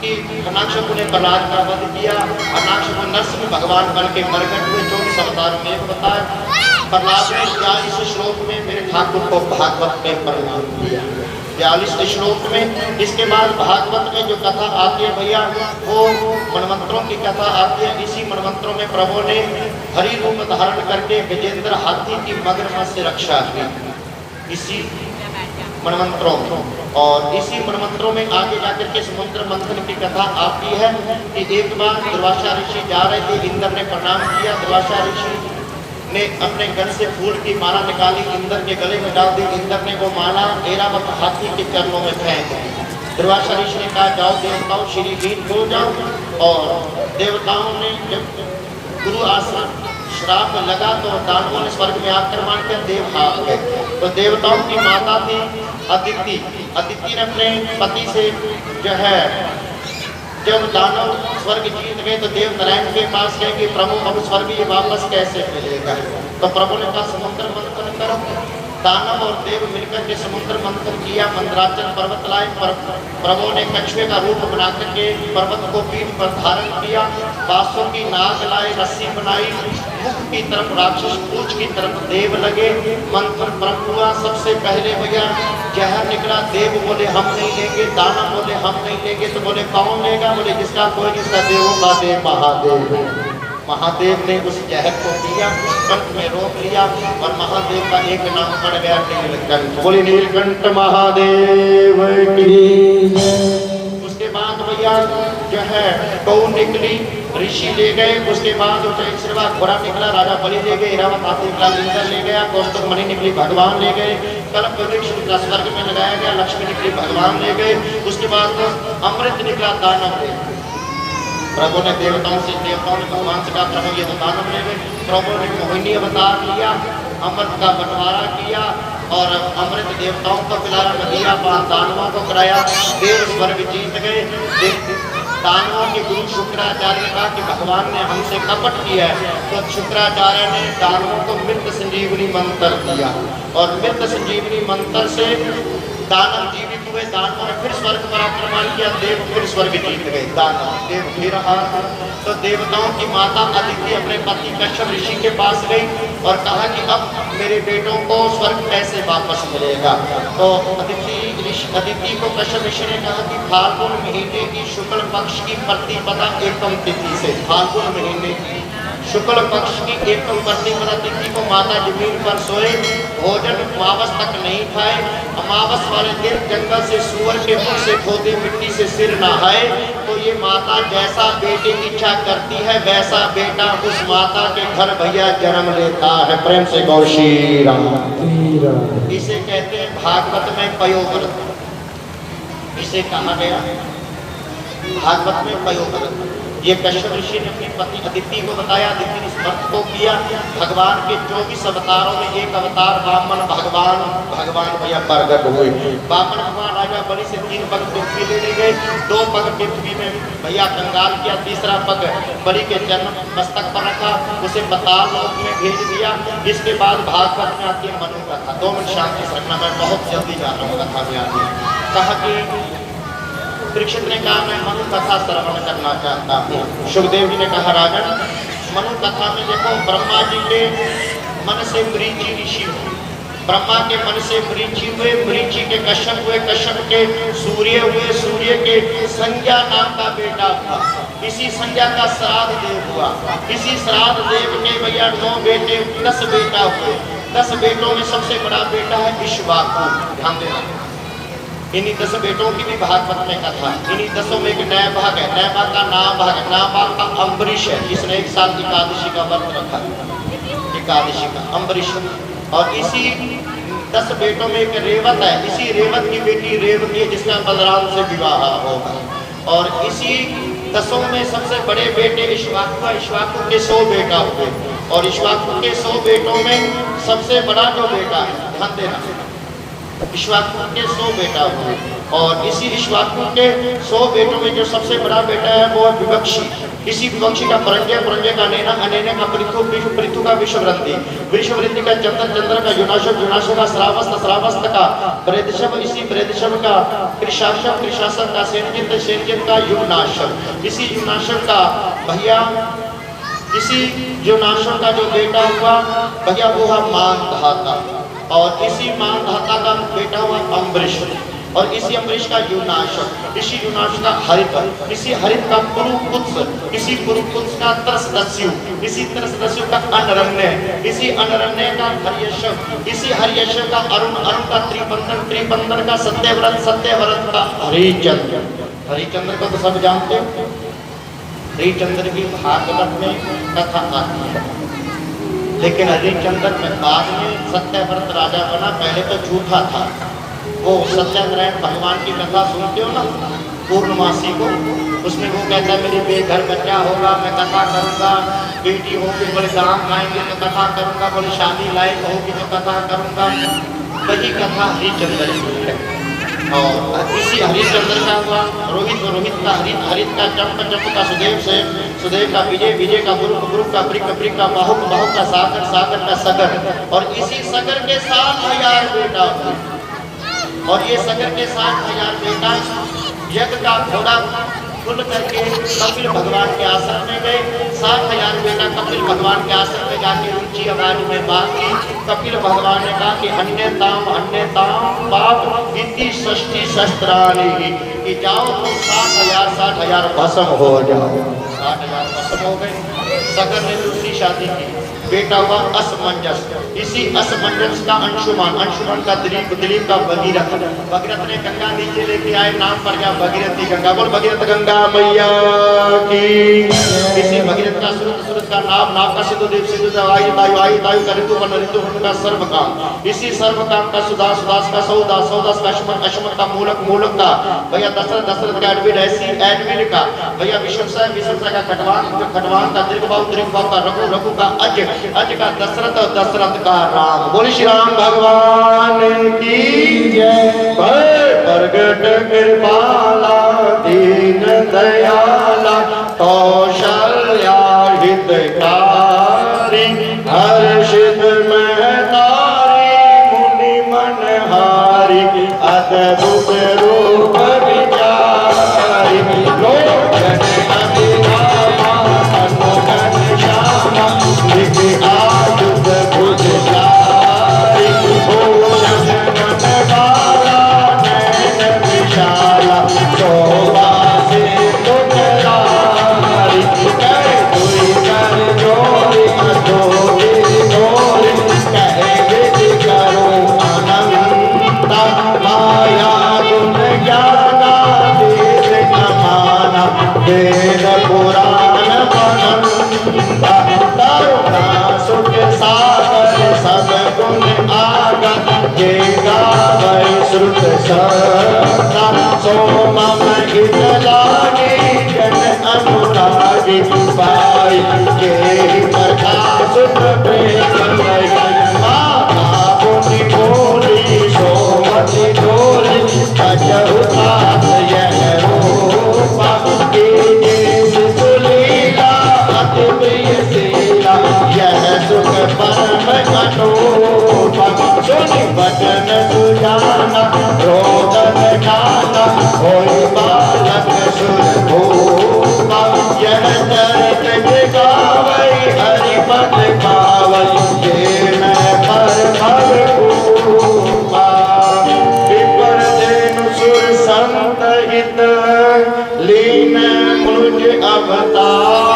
कि हरणाक्षक ने प्रहलाद का वध किया। हरणाक्षक नरसिंह भगवान बन के प्रकट हुए 24 अवतार में बताया। प्रहलाद ने 42 श्लोक में मेरे ठाकुर को भागवत में प्रणाम किया, 42 श्लोक में। इसके बाद भागवत में जो कथा आती है भैया वो मनमंत्रों की कथा आती है। इसी मनमंत्रों में प्रभु ने हरि रूप धारण करके गजेंद्र हाथी की मगरमच्छ से रक्षा की, इसी मनमंत्रों में। और इसी मनमंत्रों में आगे जाकर के समुद्र मंथन की कथा आती है कि एक बार दुर्वासा ऋषि जा रहे थे, इंद्र ने प्रणाम किया। दुर्वासा ऋषि ने अपने गन से फूल की माला निकाली, इंद्र के गले में डाल दी। इंद्र ने वो माला ऐरावत हाथी के चरणों में फेंक दी। दुर्वासा ऋषि ने कहा जाओ देवताओं श्री वीर हो जाओ। और देवताओं ने जब गुरु आश्रम श्राप लगा तो दानवों ने स्वर्ग में आक्रमण किया, देव हार गए। तो देवताओं की माता थी अदिति। अदिति ने अपने पति से जो है जब दानव स्वर्ग जीत गए तो देव नारायण के पास गए कि प्रभु अब स्वर्ग ये वापस कैसे मिलेगा। तो प्रभु ने कहा समुद्र मंथन करो। दानव और देव मिलकर के समुद्र मंथन किया, मंदराचल पर्वत लाए। प्रभु ने कछुए का रूप बना करके पर्वत को पीठ पर धारण किया। बांसों की नाग लाए, रस्सी बनाई, मुख की तरफ राक्षस, पूंछ की तरफ देव लगे। मंथन परम हुआ। सबसे पहले भैया जहर निकला। देव बोले हम नहीं लेंगे, दानव बोले हम नहीं लेंगे। तो बोले कौन लेगा? बोले जिसका कोई जिसका देवों का देव महादेव। महादेव ने उस जहर को पिया, कंठ में रोक लिया और महादेव का एक नाम पड़ गया नीलकंठ। बोले नीलकंठ महादेव की। उसके बाद भैया जो है गौ निकली, ऋषि ले गए। उसके बाद घोड़ा निकला, राजा बलि ले गए। ऐरावत हाथी निकला, इंद्र ले गया। कौस्तुभ मणि निकली, भगवान ले गए। कल्प वृक्ष निकला, स्वर्ग में लगाया गया। लक्ष्मी निकली, भगवान ले गए। उसके बाद अमृत निकला, दानव ले गए। प्रभु ने देवताओं ने भगवान से कहा प्रभु ये दानव ले गए। प्रभु ने मोहिनी अवतार लिया, अमृत का बंटवारा किया और अमृत देवताओं को पिलाया, नदिया पान दानवों को कराया। देव स्वर्ग जीत गए। दानवों के गुरु शुक्राचार्य ने कहा कि भगवान ने हमसे कपट किया है। तो शुक्राचार्य ने दानवों को मृत संजीवनी मंत्र दिया और मृत संजीवनी मंत्र से दानव जीवित हुए। दानवों ने फिर स्वर्ग पर आक्रमण किया, देव फिर स्वर्ग जीत गए। दानव देव फिर हार। तो देवताओं की माता अदिति अपने पति कश्यप ऋषि के पास गई और कहा कि अब मेरे बेटों को स्वर्ग कैसे वापस मिलेगा। तो अदिति को कश्यप ऋषि ने कहा कि फाल्गुन महीने की शुक्ल पक्ष की प्रतिपदा एकम तिथि से, फाल्गुन महीने की शुक्ल पक्ष की एकम प्रतिपदा तिथि को माता जमीन पर सोए, भोजन अमावस तक नहीं खाए। अमावस वाले दिन जंगल से सूअर के मुख से खोदे मिट्टी से सिर नहाए। तो ये माता जैसा बेटे की इच्छा करती है वैसा बेटा उस माता के घर भैया जन्म लेता है। प्रेम से गौ श्री राम। इसे कहते हैं भागवत में पयोव्रत। इसे कहा गया भागवत में पयोव्रत। ये कश्यप ऋषि ने अपनी पत्नी अदिति को बताया। अदिति ने इस व्रत को किया। भगवान के 24 अवतारों में एक अवतार वामन भगवान भैया प्रकट हुए। वामन भगवान राजा बलि से 3 पग पृथ्वी ले गए। 2 पग पृथ्वी में भैया कंगाल किया, तीसरा पग बलि के जन्म मस्तक पर रखा, उसे पाताल लोक में भेज दिया। इसके बाद भागवत में आती है मनु कथा। 2 मिनट शांति से रखना, मैं बहुत जल्दी जा रहा हूँ कथा में आती। कहा कि परीक्षित ने कहा मैं मनु कथा श्रवण करना चाहता हूँ। सुखदेव जी ने कहा राजन मनु कथा में देखो ब्रह्मा जी के मन से मरीचि ऋषि हुए, ब्रह्मा के मन से मरीचि हुए, मरीचि के कश्यप हुए, कश्यप के सूर्य हुए, सूर्य के संज्ञा नाम का बेटा हुआ। इसी संज्ञा का श्राद्ध देव हुआ। इसी श्राद्ध देव के भैया 9 बेटे 10 बेटा हुए। 10 बेटों में सबसे बड़ा बेटा है इक्ष्वाकु। ध्यान देना, इन्हीं 10 बेटों की भी भागवत में कथा। इन्हीं 10 में एक नया भाग है। नया भाग का नाम भाग है। नाम भाग का अम्बरीश है, जिसने एक साल एकादशी का व्रत रखा, एकादशी का अम्बरीश। और इसी 10 बेटों में एक रेवत है। इसी रेवत की बेटी रेवती है, जिसका बलराम से विवाह होगा। और इसी 10 में सबसे बड़े बेटे इक्ष्वाकु। इक्ष्वाकु के 100 बेटा हुए और इक्ष्वाकु के 100 बेटों में सबसे बड़ा जो बेटा है, ध्यान देना, इक्ष्वाकु के 100 बेटा हुए। और इसी इक्ष्वाकु के 100 बेटों में जो सबसे बड़ा बेटा है वो है विवक्षी। इसी विवक्षी का परंजय, परंजय का अनेना, अनेने का पृथु, पृथु का विश्ववृद्धि, विश्ववृद्धि का चंद्र, चंद्र का युनाशक, युनाशक का श्रावस्त, श्रावस्त का प्रेदशव, इसी प्रेदशव का कृशाशव, कृशाशव का सेनजित, सेनजित का युवनाशव, इसी युवनाशव का भैया, इसी युवनाशव का जो बेटा हुआ भैया वो है मानधाता, और इसी मानधाता का बेटा हुआ अम्बरीश, और इसी अम्बरीश का युवनाशव, इसी युवनाशव का हरित, इसी हरित का पुरुपुत्स, इसी पुरुपुत्स का त्रसदस्यु, इसी त्रसदस्यु का अनरण्य, इसी अनरण्य का हर्यशव, इसी हर्यशव का अरुण, अरुण का त्रिबंधन, त्रिबंधन का सत्यव्रत, सत्यव्रत का हरिचंद्र। हरिचंद्र को तो सब जानते हो, हरिचंद्र की भागवत में कथा आती है, लेकिन हरिचंद्र में बाद में सत्यव्रत राजा बना, पहले तो झूठा था। वो सत्यनारायण भगवान की कथा सुनते हो ना, पूर्णमासी को, उसमें वो कहता है मेरी बेघर बच्चा होगा मैं कथा करूंगा, बेटी होगी बड़े दाम आएंगे तो कथा करूंगा, बड़ी शादी लायक होगी तो कथा करूंगा। वही कथा हरिचंद्र की है। और इसी हरिचंद्र का हुआ रोहित, रोहित का हरित, हरित का चंप, चंप का सुदेव से, सुदेव का विजय, विजय का गुरु, गुरु का ब्रिक, ब्रिक का बाहुक, बाहुक का सागर, सागर का सगर, और इसी सगर के 7,000 बेटा हुए। और ये सगर के 7,000 बेटा यज्ञ का घोड़ा खुल करके कपिल भगवान के आश्रम में गए। 7,000 बेटा कपिल भगवान के आश्रम में जाके ऊंची आवाज में बात की। कपिल भगवान ने कहा कि अन्यताम पाप इति षष्ठी शस्त्राणि, कि जाओ तुम 60,000 भस्म हो जाओ। 60,000 भस्म हो गए। सगर ने दूसरी शादी की, बेटा हुआ असमंजस, इसी असमंजस का अंशुमान, अंशुमान का दिलीप, दिलीप का भगीरथ, भगीरथ ने गंगा नीचे लेके आए, नाम पड़ गया भगीरथी गंगा। बोल भगीरथ गंगा मैया की। इसी भगीरथ का सूरत, सूरत का नाम, नाम का सिंधु, देव सिंधु, वायु वायु, वायु वायु का ऋतु, वन ऋतु, वन का सर्व काम, इसी सर्व काम का सुदास, सुदास का सौदा, सौदास का अश्मत, अश्मत का मूलक, मूलक का भैया दशरथ, दशरथ का एडविन, ऐसी एडविन का भैया विश्वसा, विश्वसा का खटवान, खटवान का दीर्घबाहु, दीर्घबाहु का रघु, रघु का अज, अज का दशरथ, दशरथ का राम। बोले श्री राम भगवान की जय। प्रगट कृपाला दीन दयाला कौशल्या हितकारी, हर्षित महतारी मुनि मनहारी, अद्भुत रूप विचारी, लोचन अभिरामा अनुगण श्यामा, आयुध भुजधारी, भूषण मनवाला नयन विशाला, शोभा सिंधु करारी, कर दुई कर जोड़ी जोड़ी जोड़ी, कहे विधि करो अनंता, माया गुण ज्ञाना वेद समाना, वेद पुराण बनंता, करुणा सुख सागर सब गुण आगत, जे गावै श्रुत सदा, सो मम हित लागे जन अनुरागी, पाई के प्रकाश प्रेम माता बोली बोली सोमति डोली, अजहु तात यह रूपा, लीला अति प्रिय शीला, यह सुख परम अनूपा, सुनि बचन सुजाना रोदन ठाना, होई बालक सुर भूपा, यह चरित गावै हरि पद पावै, ये मैं पर भव भूपा, विपर धेनु सुर संत हित, लीन मुझ अवतार,